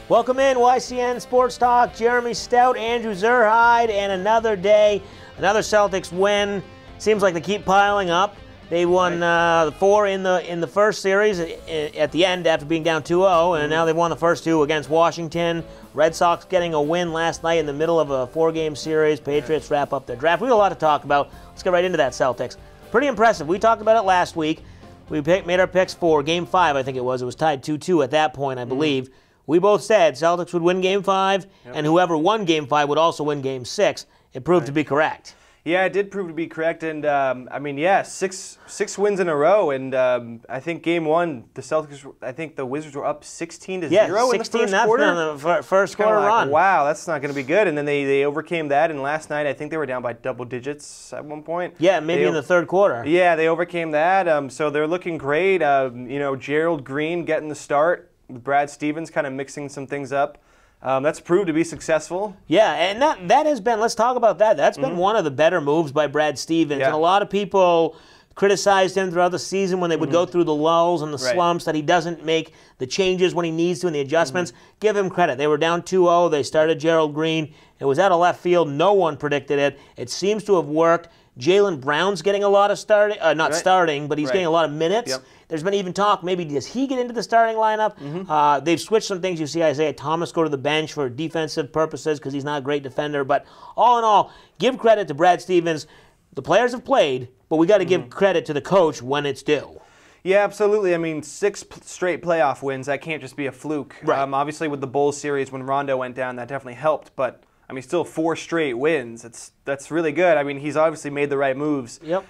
Welcome in, YCN Sports Talk. Jeremy Stout, Andrew Zerhide, and another day, another Celtics win. Seems like they keep piling up. They won 4 in the first series at the end after being down 2-0, and now they've won the first 2 against Washington. Red Sox getting a win last night in the middle of a 4-game series. Patriots wrap up their draft. We have a lot to talk about. Let's get right into that, Celtics. Pretty impressive. We talked about it last week. We made our picks for Game 5, I think it was. It was tied 2-2 at that point, I believe. We both said Celtics would win Game 5, and whoever won Game 5 would also win Game 6. It proved to be correct. Yeah, it did prove to be correct, and I mean, yeah, six wins in a row, and I think Game 1, the Celtics, I think the Wizards were up 16-0 in the first quarter. On the first quarter run. Wow, that's not going to be good, and then they overcame that, and last night I think they were down by double digits at one point. Yeah, maybe in the third quarter. Yeah, they overcame that, so they're looking great. You know, Gerald Green getting the start. Brad Stevens kind of mixing some things up. That's proved to be successful. Yeah, and that has been, let's talk about that. That's been one of the better moves by Brad Stevens. And a lot of people criticized him throughout the season when they would go through the lulls and the slumps, that he doesn't make the changes when he needs to and the adjustments. Give him credit. They were down 2-0. They started Gerald Green. It was out of left field. No one predicted it. It seems to have worked. Jaylen Brown's getting a lot of starting, not starting, but he's getting a lot of minutes. There's been even talk, maybe does he get into the starting lineup? They've switched some things. You see Isaiah Thomas go to the bench for defensive purposes because he's not a great defender. But all in all, give credit to Brad Stevens. The players have played, but we got to give credit to the coach when it's due. Yeah, absolutely. I mean, 6 straight playoff wins, that can't just be a fluke. Obviously, with the Bulls series, when Rondo went down, that definitely helped. But I mean, still 4 straight wins. That's really good. I mean, he's obviously made the right moves. Yep.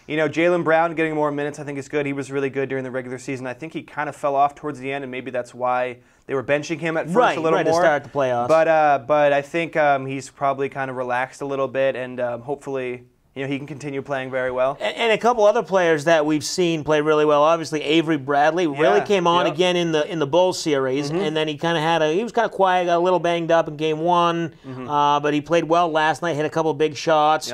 You know, Jaylen Brown getting more minutes, I think is good. He was really good during the regular season. I think he kind of fell off towards the end, and maybe that's why they were benching him at first a little more. To start the playoffs. But I think he's probably kind of relaxed a little bit, and hopefully, you know, he can continue playing very well. And a couple other players that we've seen play really well. Obviously, Avery Bradley really came on again in the Bulls series, and then he kind of he was kind of quiet, got a little banged up in Game 1, but he played well last night, hit a couple big shots.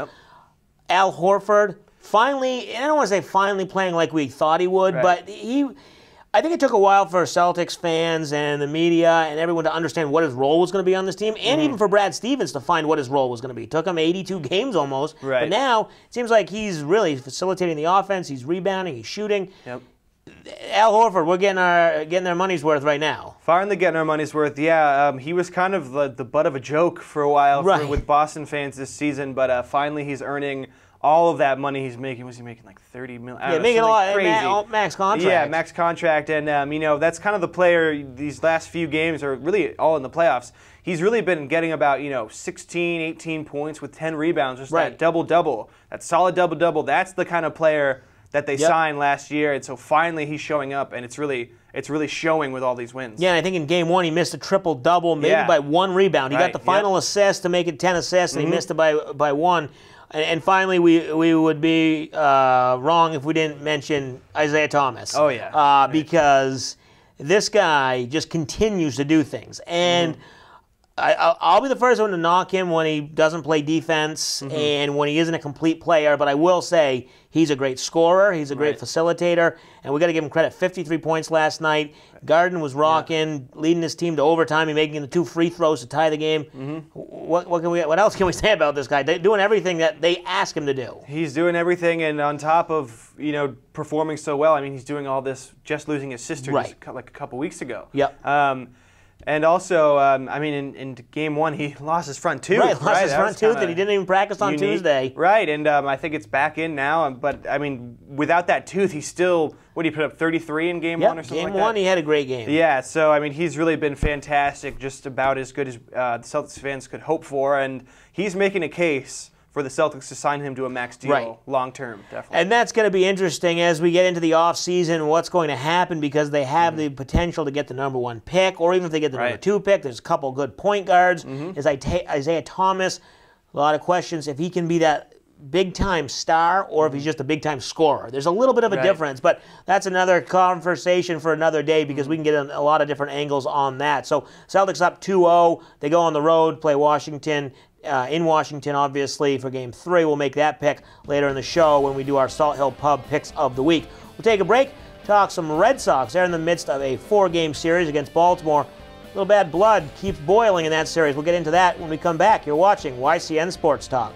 Al Horford finally, and I don't want to say finally playing like we thought he would, but I think it took a while for Celtics fans and the media and everyone to understand what his role was going to be on this team, and even for Brad Stevens to find what his role was going to be. It took him 82 games almost, but now it seems like he's really facilitating the offense. He's rebounding, he's shooting. Al Horford, we're getting their money's worth right now. Finally getting our money's worth, yeah. He was kind of the butt of a joke for a while with Boston fans this season, but finally he's earning all of that money he's making. Was he making like $30 million? Yeah, making a lot. Crazy. Max contract. Yeah, max contract. And, you know, that's kind of the player these last few games, or really all in the playoffs. He's really been getting about, you know, 16, 18 points with 10 rebounds. Just that double-double, that solid double-double. That's the kind of player that they signed last year. And so finally he's showing up, and it's really showing with all these wins. Yeah, and I think in Game 1 he missed a triple-double, maybe by 1 rebound. He got the final assist to make it 10 assists, and he missed it by 1. And finally, we would be wrong if we didn't mention Isaiah Thomas. Oh, yeah. Because this guy just continues to do things. And I'll be the first one to knock him when he doesn't play defense and when he isn't a complete player, but I will say he's a great scorer, he's a great facilitator, and we got to give him credit. 53 points last night. Garden was rocking, leading his team to overtime. He making the 2 free throws to tie the game. What else can we say about this guy? They're doing everything that they ask him to do. He's doing everything, and on top of, you know, performing so well, I mean, he's doing all this just losing his sister just like a couple weeks ago. And also, I mean, in Game 1, he lost his front tooth. Lost his front tooth, and he didn't even practice on Tuesday. And I think it's back in now. But, I mean, without that tooth, he's still, what did he put up, 33 in Game 1 or something like that? Game 1, he had a great game. Yeah, so, I mean, he's really been fantastic, just about as good as the Celtics fans could hope for. And he's making a case for the Celtics to sign him to a max deal long term, definitely. And that's going to be interesting as we get into the offseason, what's going to happen, because they have the potential to get the #1 pick, or even if they get the #2 pick, there's a couple good point guards. Is Isaiah Thomas, a lot of questions if he can be that big-time star or if he's just a big-time scorer. There's a little bit of a difference, but that's another conversation for another day because we can get a lot of different angles on that. So Celtics up 2-0. They go on the road, play Washington. In Washington, obviously, for Game 3. We'll make that pick later in the show when we do our Salt Hill Pub picks of the week. We'll take a break, talk some Red Sox. They're in the midst of a 4-game series against Baltimore. little bad blood keeps boiling in that series. We'll get into that when we come back. You're watching YCN Sports Talk.